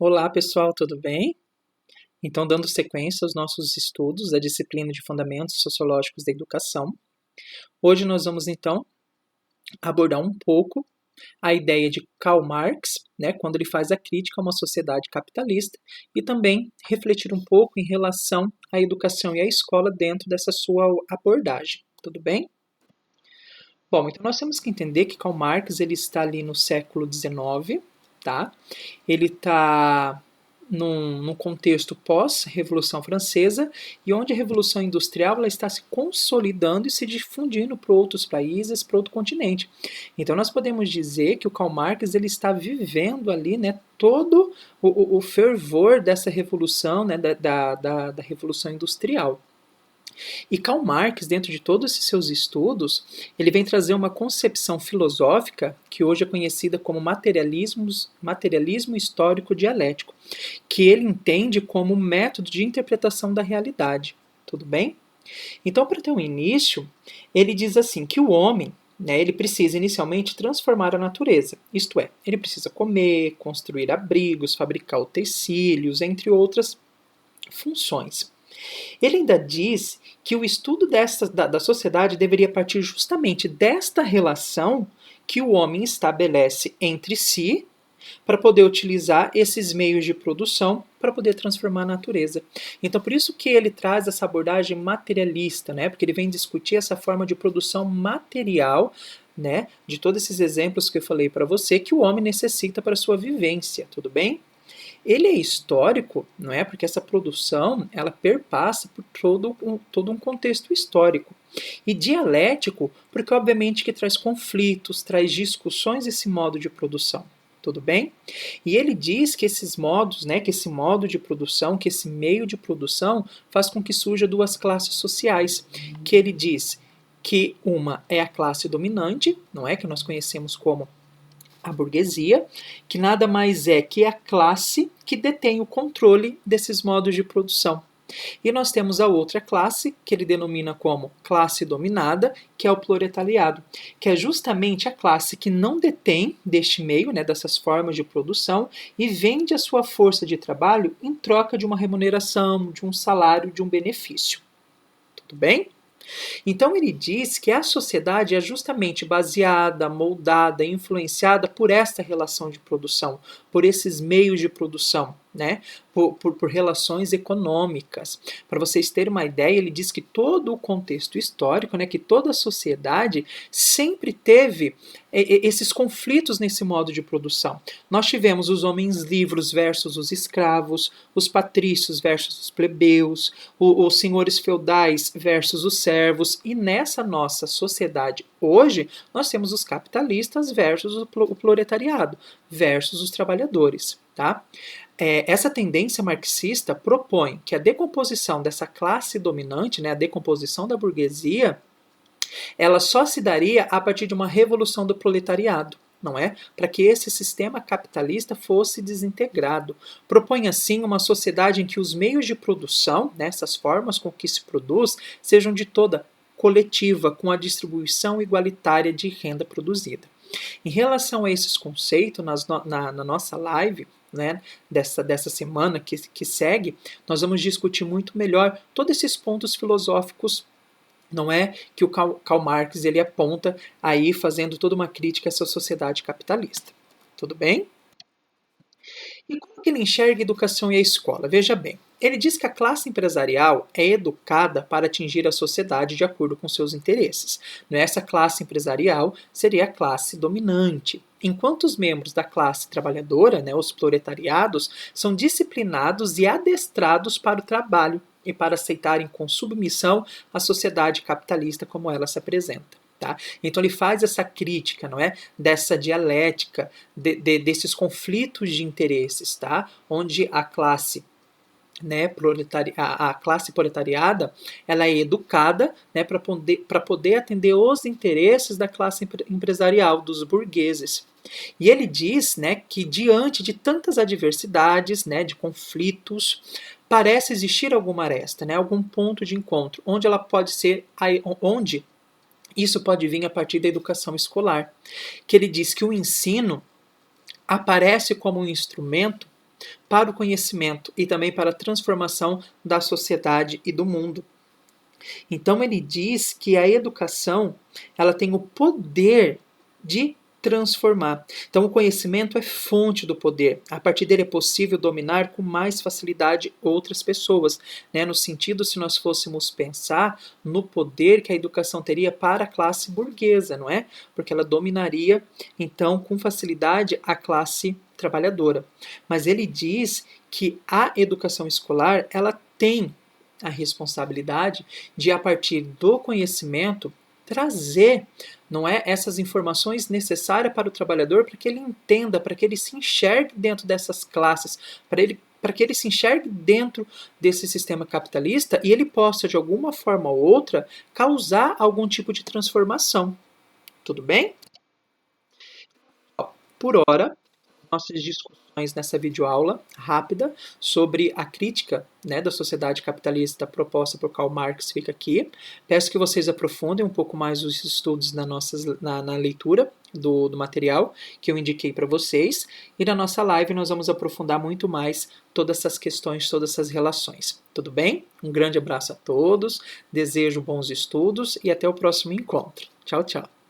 Olá, pessoal, tudo bem? Então, dando sequência aos nossos estudos da disciplina de Fundamentos Sociológicos da Educação, hoje nós vamos, então, abordar um pouco a ideia de Karl Marx, né, quando ele faz a crítica a uma sociedade capitalista, e também refletir um pouco em relação à educação e à escola dentro dessa sua abordagem. Tudo bem? Bom, então nós temos que entender que Karl Marx ele está ali no século XIX, tá? Ele está num contexto pós-Revolução Francesa e onde a Revolução Industrial ela está se consolidando e se difundindo para outros países, para outro continente. Então nós podemos dizer que o Karl Marx ele está vivendo ali, né, todo o fervor dessa revolução, né, da Revolução Industrial. E Karl Marx, dentro de todos esses seus estudos, ele vem trazer uma concepção filosófica que hoje é conhecida como materialismo histórico dialético, que ele entende como método de interpretação da realidade. Tudo bem? Então, para ter um início, ele diz assim que o homem, né, ele precisa inicialmente transformar a natureza, isto é, ele precisa comer, construir abrigos, fabricar utensílios, entre outras funções. Ele ainda diz que o estudo da sociedade deveria partir justamente desta relação que o homem estabelece entre si para poder utilizar esses meios de produção para poder transformar a natureza. Então, por isso que ele traz essa abordagem materialista, né? Porque ele vem discutir essa forma de produção material, né? De todos esses exemplos que eu falei para você, que o homem necessita para a sua vivência, tudo bem? Ele é histórico, não é? Porque essa produção ela perpassa por todo um contexto histórico. E dialético, porque obviamente que traz conflitos, traz discussões esse modo de produção. Tudo bem? E ele diz que esses modos, né, que esse modo de produção, que esse meio de produção faz com que surja duas classes sociais. Que ele diz que uma é a classe dominante, não é? Que nós conhecemos como a burguesia, que nada mais é que a classe que detém o controle desses modos de produção. E nós temos a outra classe, que ele denomina como classe dominada, que é o proletariado, que é justamente a classe que não detém deste meio, né, dessas formas de produção, e vende a sua força de trabalho em troca de uma remuneração, de um salário, de um benefício. Tudo bem? Então ele diz que a sociedade é justamente baseada, moldada, influenciada por esta relação de produção, por esses meios de produção, né? Por relações econômicas. Para vocês terem uma ideia, ele diz que todo o contexto histórico, né, que toda a sociedade sempre teve esses conflitos nesse modo de produção. Nós tivemos os homens livres versus os escravos, os patrícios versus os plebeus, os senhores feudais versus os servos, e nessa nossa sociedade hoje, nós temos os capitalistas versus o proletariado, versus os trabalhadores, tá? Essa tendência marxista propõe que a decomposição dessa classe dominante, né, a decomposição da burguesia, ela só se daria a partir de uma revolução do proletariado, não é? Para que esse sistema capitalista fosse desintegrado. Propõe assim uma sociedade em que os meios de produção, né, essas formas com que se produz, sejam de toda coletiva, com a distribuição igualitária de renda produzida. Em relação a esses conceitos, na nossa live, né, dessa semana que segue, nós vamos discutir muito melhor todos esses pontos filosóficos, não é, que o Karl Marx ele aponta aí fazendo toda uma crítica a essa sociedade capitalista. Tudo bem? E como que ele enxerga a educação e a escola? Veja bem, ele diz que a classe empresarial é educada para atingir a sociedade de acordo com seus interesses. Essa classe empresarial seria a classe dominante, enquanto os membros da classe trabalhadora, né, os proletariados, são disciplinados e adestrados para o trabalho e para aceitarem com submissão a sociedade capitalista como ela se apresenta. Tá? Então ele faz essa crítica, não é, dessa dialética, desses conflitos de interesses, tá? Onde a classe, né, a classe proletariada, ela é educada, né, para poder atender os interesses da classe empresarial, dos burgueses. E ele diz, né, que diante de tantas adversidades, né, de conflitos, parece existir alguma aresta, né, algum ponto de encontro, onde ela pode ser, onde isso pode vir a partir da educação escolar, que ele diz que o ensino aparece como um instrumento para o conhecimento e também para a transformação da sociedade e do mundo. Então ele diz que a educação, ela tem o poder de transformar. Então o conhecimento é fonte do poder. A partir dele é possível dominar com mais facilidade outras pessoas, né? No sentido, se nós fôssemos pensar no poder que a educação teria para a classe burguesa, não é? Porque ela dominaria então com facilidade a classe trabalhadora. Mas ele diz que a educação escolar, ela tem a responsabilidade de, a partir do conhecimento, trazer, não é, essas informações necessárias para o trabalhador, para que ele entenda, para que ele se enxergue dentro dessas classes, para que ele se enxergue dentro desse sistema capitalista e ele possa, de alguma forma ou outra, causar algum tipo de transformação. Tudo bem? Por hora, nossas discussões nessa videoaula rápida sobre a crítica, né, da sociedade capitalista proposta por Karl Marx fica aqui. Peço que vocês aprofundem um pouco mais os estudos na leitura do material que eu indiquei para vocês. E na nossa live nós vamos aprofundar muito mais todas essas questões, todas essas relações. Tudo bem? Um grande abraço a todos, desejo bons estudos e até o próximo encontro. Tchau, tchau.